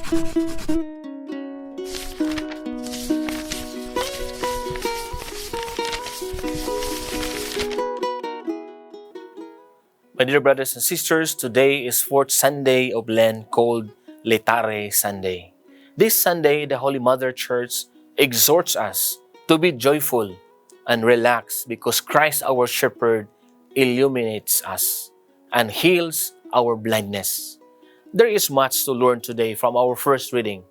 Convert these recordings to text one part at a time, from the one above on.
My dear brothers and sisters, today is fourth Sunday of Lent called Laetare Sunday. This Sunday, the Holy Mother Church exhorts us to be joyful and relaxed because Christ our Shepherd illuminates us and heals our blindness. There is much to learn today from our first reading.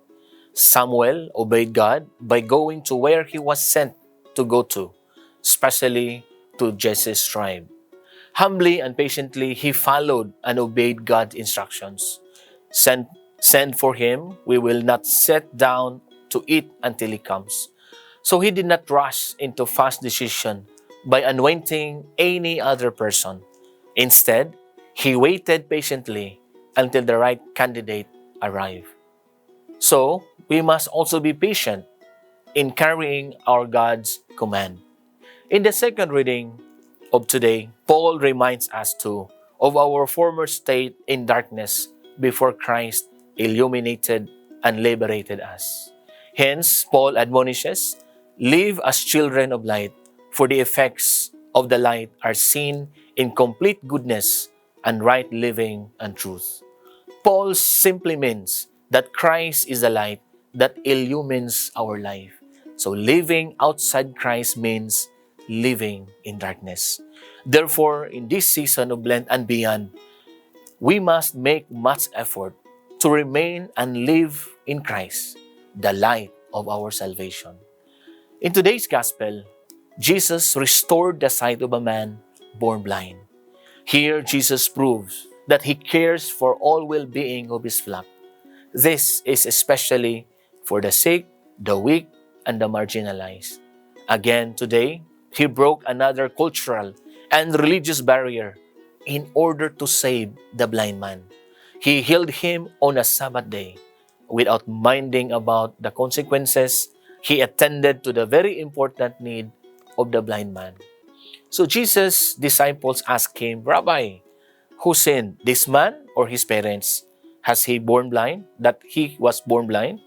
Samuel obeyed God by going to where he was sent to go to, especially to Jesse's tribe. Humbly and patiently, he followed and obeyed God's instructions. Send for him, we will not sit down to eat until he comes. So he did not rush into fast decision by anointing any other person. Instead, he waited patiently until the right candidate arrived. So, we must also be patient in carrying our God's command. In the second reading of today, Paul reminds us too of our former state in darkness before Christ illuminated and liberated us. Hence, Paul admonishes, live as children of light, for the effects of the light are seen in complete goodness and right living and truth. Paul simply means that Christ is the light that illumines our life. So living outside Christ means living in darkness. Therefore, in this season of Lent and beyond, we must make much effort to remain and live in Christ, the light of our salvation. In today's Gospel, Jesus restored the sight of a man born blind. Here, Jesus proves that He cares for all well-being of His flock. This is especially for the sick, the weak, and the marginalized. Again, today, He broke another cultural and religious barrier in order to save the blind man. He healed him on a Sabbath day. Without minding about the consequences, He attended to the very important need of the blind man. So Jesus' disciples asked Him, Rabbi, who sinned, this man or his parents? Has he born blind, that he was born blind?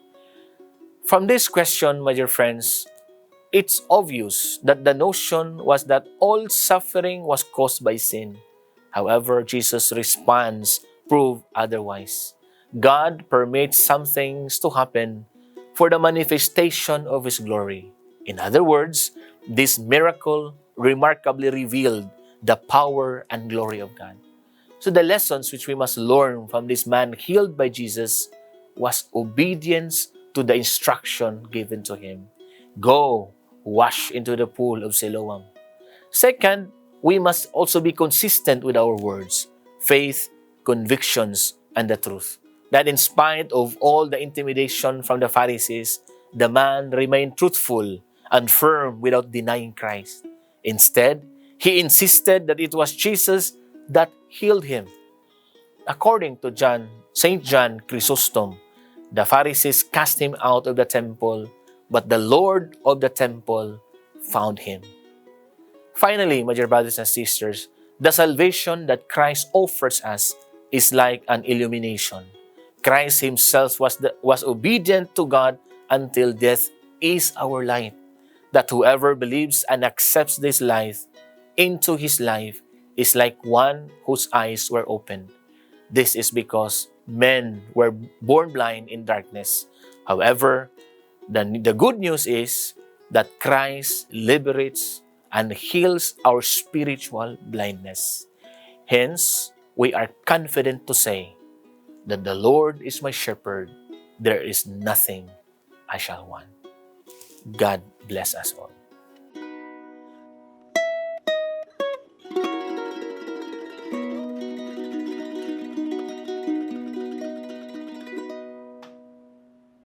From this question, my dear friends, it's obvious that the notion was that all suffering was caused by sin. However, Jesus' response proved otherwise. God permits some things to happen for the manifestation of His glory. In other words, this miracle remarkably revealed the power and glory of God. So the lessons which we must learn from this man healed by Jesus was obedience to the instruction given to him. Go, wash into the pool of Siloam. Second, we must also be consistent with our words, faith, convictions, and the truth. That in spite of all the intimidation from the Pharisees, the man remained truthful and firm without denying Christ. Instead, he insisted that it was Jesus that healed him. According to St. John Chrysostom, the Pharisees cast him out of the temple, but the Lord of the temple found him. Finally, my dear brothers and sisters, the salvation that Christ offers us is like an illumination. Christ Himself was obedient to God until death is our light. That whoever believes and accepts this life into his life is like one whose eyes were opened. This is because men were born blind in darkness. However, the good news is that Christ liberates and heals our spiritual blindness. Hence, we are confident to say that the Lord is my shepherd, there is nothing I shall want. God bless us all.